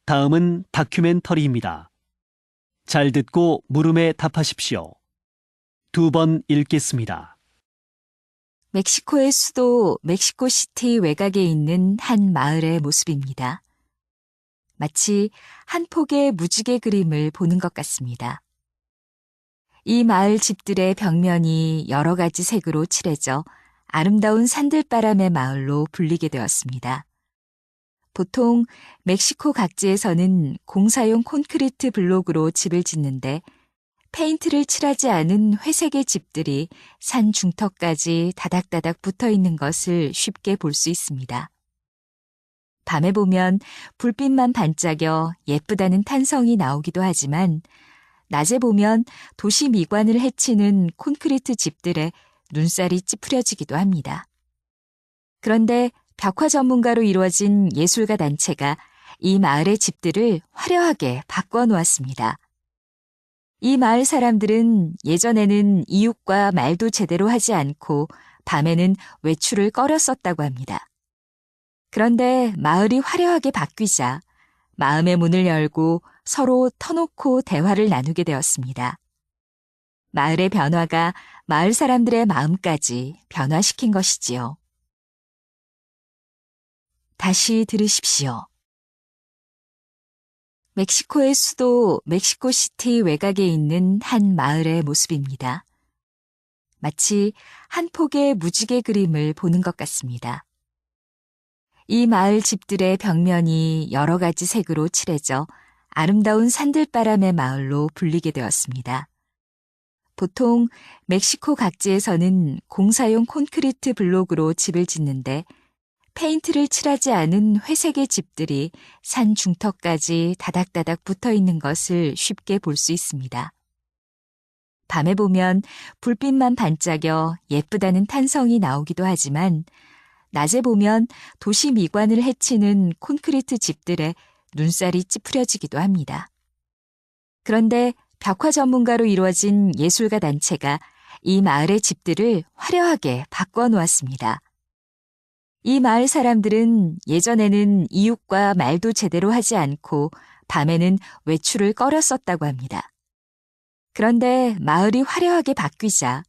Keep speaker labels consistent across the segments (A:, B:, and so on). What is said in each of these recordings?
A: 다음은 다큐멘터리입니다. 잘 듣고 물음에 답하십시오. 2번 읽겠습니다.
B: 멕시코의 수도 멕시코시티 외곽에 있는 한 마을의 모습입니다. 마치 한 폭의 무지개 그림을 보는 것 같습니다. 이 마을 집들의 벽면이 여러 가지 색으로 칠해져 아름다운 산들바람의 마을로 불리게 되었습니다. 보통 멕시코 각지에서는 공사용 콘크리트 블록으로 집을 짓는데 페인트를 칠하지 않은 회색의 집들이 산 중턱까지 다닥다닥 붙어 있는 것을 쉽게 볼 수 있습니다. 밤에 보면 불빛만 반짝여 예쁘다는 탄성이 나오기도 하지만 낮에 보면 도시 미관을 해치는 콘크리트 집들에 눈살이 찌푸려지기도 합니다. 그런데 벽화 전문가로 이루어진 예술가 단체가 이 마을의 집들을 화려하게 바꿔 놓았습니다. 이 마을 사람들은 예전에는 이웃과 말도 제대로 하지 않고 밤에는 외출을 꺼렸었다고 합니다. 그런데 마을이 화려하게 바뀌자 마음의 문을 열고 서로 터놓고 대화를 나누게 되었습니다. 마을의 변화가 마을 사람들의 마음까지 변화시킨 것이지요. 다시 들으십시오. 멕시코의 수도 멕시코시티 외곽에 있는 한 마을의 모습입니다. 마치 한 폭의 무지개 그림을 보는 것 같습니다. 이 마을 집들의 벽면이 여러 가지 색으로 칠해져 아름다운 산들바람의 마을로 불리게 되었습니다. 보통 멕시코 각지에서는 공사용 콘크리트 블록으로 집을 짓는데 페인트를 칠하지 않은 회색의 집들이 산 중턱까지 다닥다닥 붙어 있는 것을 쉽게 볼 수 있습니다. 밤에 보면 불빛만 반짝여 예쁘다는 탄성이 나오기도 하지만 낮에 보면 도시 미관을 해치는 콘크리트 집들에 눈살이 찌푸려지기도 합니다. 그런데 벽화 전문가로 이루어진 예술가 단체가 이 마을의 집들을 화려하게 바꿔 놓았습니다. 이 마을 사람들은 예전에는 이웃과 말도 제대로 하지 않고 밤에는 외출을 꺼렸었다고 합니다. 그런데 마을이 화려하게 바뀌자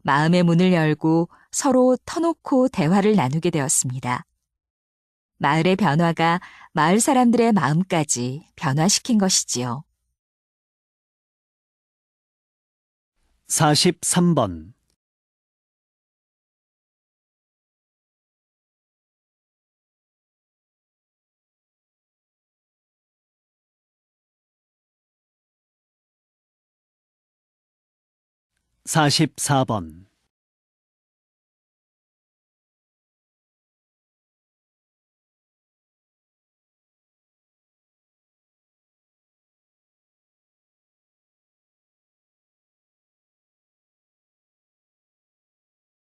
B: 마음의 문을 열고 서로 터놓고 대화를 나누게 되었습니다. 마을의 변화가 마을 사람들의 마음까지 변화시킨 것이지요.
A: 43번 44번